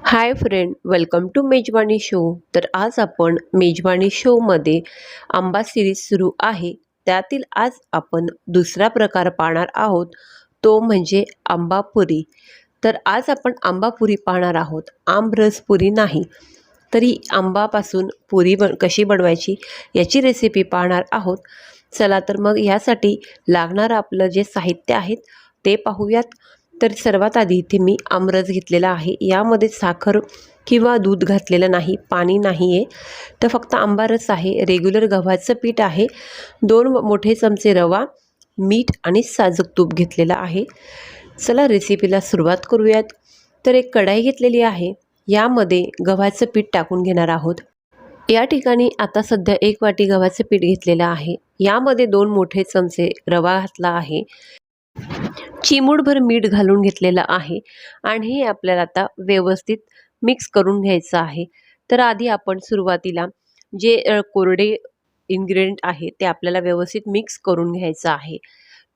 Hi friend, welcome to मेजवानी show. तर आज आपण मेजवानी शोमध्ये आंबा सिरीज सुरू आहे. त्यातील आज आपण दुसरा प्रकार पाहणार आहोत, तो म्हणजे आंबापुरी. तर आज आपण आंबापुरी पाहणार आहोत, आमरस पुरी नाही. तरी आंबापासून पुरी कशी बनवायची याची रेसिपी पाहणार आहोत. चला तर मग यासाठी लागणारं आपलं जे साहित्य आहेत ते पाहूयात. तर सर्वात आधी इथे मी आमरस घेतलेला आहे. यामध्ये साखर किंवा दूध घातलेलं नाही, पाणी नाही आहे, तर फक्त आंबा रस आहे. रेग्युलर गव्हाचं पीठ आहे. 2 मोठे चमचे रवा, मीठ आणि साजूक तूप घेतलेलं आहे. चला रेसिपीला सुरुवात करूयात. तर एक कढाई घेतलेली आहे. यामध्ये गव्हाचं पीठ टाकून घेणार आहोत. या ठिकाणी आता सध्या 1 वाटी गव्हाचं पीठ घेतलेलं आहे. यामध्ये 2 मोठे चमचे रवा घातला आहे. चिमूटभर मीठ घालून घेतलेलं आहे आणि हे आपल्याला आता व्यवस्थित मिक्स करून घ्यायचं आहे. तर आधी आपण सुरुवातीला जे कोरडे इन्ग्रेडियंट आहे ते आपल्याला व्यवस्थित मिक्स करून घ्यायचं आहे.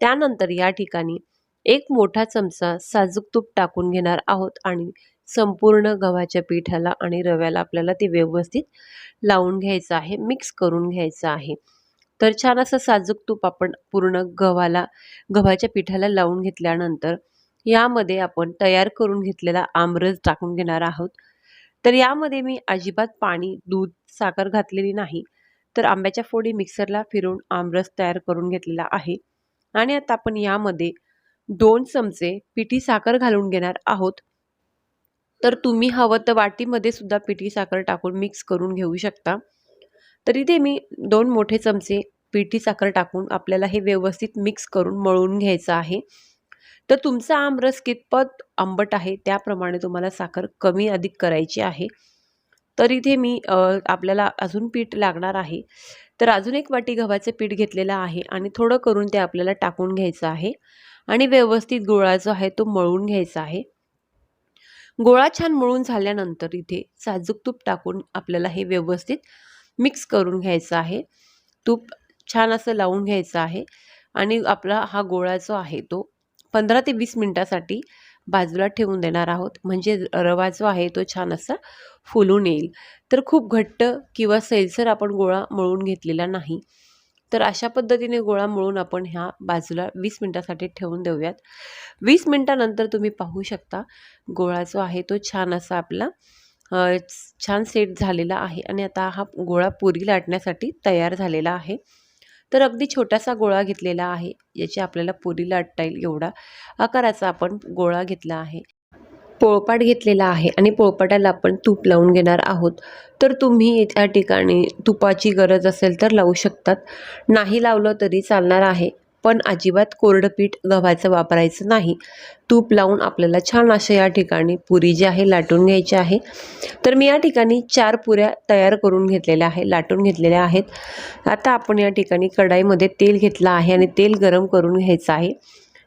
त्यानंतर या ठिकाणी 1 मोठा चमचा साजूक तूप टाकून घेणार आहोत आणि संपूर्ण गव्हाच्या पिठाला आणि रव्याला आपल्याला ते व्यवस्थित लावून घ्यायचं आहे, मिक्स करून घ्यायचं आहे. तर छान असं साजूक तूप आपण पूर्ण गव्हाच्या पिठाला लावून घेतल्यानंतर यामध्ये आपण तयार करून घेतलेला आमरस टाकून घेणार आहोत. तर यामध्ये मी अजिबात पाणी, दूध, साखर घातलेली नाही. तर आंब्याच्या फोडी मिक्सरला फिरवून आमरस तयार करून घेतलेला आहे. आणि आता आपण यामध्ये 2 चमचे पिठी साखर घालून घेणार आहोत. तर तुम्ही हवं तर वाटीमध्ये सुद्धा पिठी साखर टाकून मिक्स करून घेऊ शकता. तर इथे मी 2 मोठे चमचे पिठी साखर टाकून आपल्याला हे व्यवस्थित मिक्स करून मळून घ्यायचं आहे. तर तुमचा आमरस कितपत आंबट आहे त्याप्रमाणे तुम्हाला साखर कमी अधिक करायची आहे. तर इथे मी आपल्याला अजून पीठ लागणार आहे. तर अजून 1 वाटी गव्हाचं पीठ घेतलेलं आहे आणि थोडं करून ते आपल्याला टाकून घ्यायचं आहे आणि व्यवस्थित गोळा जो आहे तो मळून घ्यायचा आहे. गोळा छान मळून झाल्यानंतर इथे साजूक तूप टाकून आपल्याला हे व्यवस्थित मिक्स करून घ्यायचं आहे. तूप छान असं लावून घ्यायचं आहे आणि आपला हा गोळा जो आहे तो 15 ते 20 मिनिटासाठी बाजूला ठेवून देणार आहोत. म्हणजे रवा जो आहे तो छान असा फुलून येईल. तर खूप घट्ट किंवा सैलसर आपण गोळा मळून घेतलेला नाही. तर अशा पद्धतीने गोळा मळून आपण ह्या बाजूला 20 मिनिटासाठी ठेवून देऊयात. 20 मिनिटानंतर तुम्ही पाहू शकता गोळा जो आहे तो छान असा आपला छान सेट झालेला आहे आणि आता हा गोळा पुरी लाटण्यासाठी तयार झालेला आहे. तर अगदी छोटासा गोळा घेतलेला आहे. याची आपल्याला पुरी लाटता येईल एवढा आकाराचा आपण गोळा घेतला आहे. पोळपाट घेतलेला आहे आणि पोळपाटाला आपण तूप लावून घेणार आहोत. तर तुम्ही त्या ठिकाणी तुपाची गरज असेल तर लावू शकतात, नाही लावलं तरी चालणार आहे. पण अजिबात कोरडं पीठ गव्हाचं वापरायचं नाही. तूप लावून आपल्याला छान अशा या ठिकाणी पुरी जी आहे लाटून घ्यायची आहे. तर मी या ठिकाणी 4 पुऱ्या तयार करून घेतलेल्या आहे, लाटून घेतलेल्या आहेत. आता आपण या ठिकाणी कढाईमध्ये तेल घेतलं आहे आणि तेल गरम करून घ्यायचं आहे.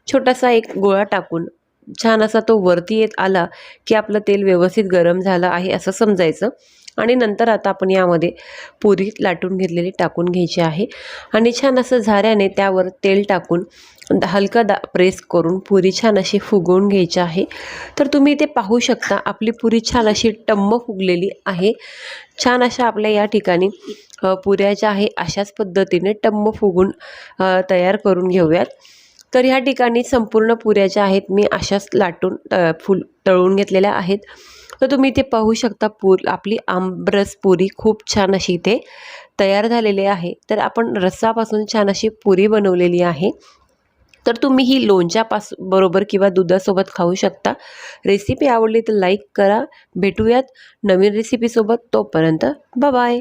छोटासा एक गोळा टाकून छान असा तो वरती येत आला की आपलं तेल व्यवस्थित गरम झालं आहे असं समजायचं. आणि नंतर आता आपण यामध्ये पुरी लाटून घेतलेली टाकून घ्यायची आहे आणि छान असं झाऱ्याने त्यावर तेल टाकून हलका प्रेस करून पुरी छान अशी फुगवून घ्यायची आहे. तर तुम्ही इथे पाहू शकता आपली पुरी छान अशी टम्म फुगलेली आहे. छान अशा आपल्या या ठिकाणी पुऱ्या ज्या आहे अशाच पद्धतीने टम्म फुगून तयार करून घेऊयात. तर ह्या ठिकाणी संपूर्ण पुऱ्या ज्या आहेत मी अशाच लाटून तळून घेतलेल्या आहेत. तर तुम्ही इथे पाहू शकता आपली आमरस पुरी खूप छान अशी इथे तयार झालेली आहे. तर आपण रसापासून छान अशी पुरी बनवलेली आहे. तर तुम्ही ही बरोबर किंवा दुधासोबत खाऊ शकता. रेसिपी आवडली तर लाईक करा. भेटूयात नवीन रेसिपीसोबत. तोपर्यंत बाय बाय.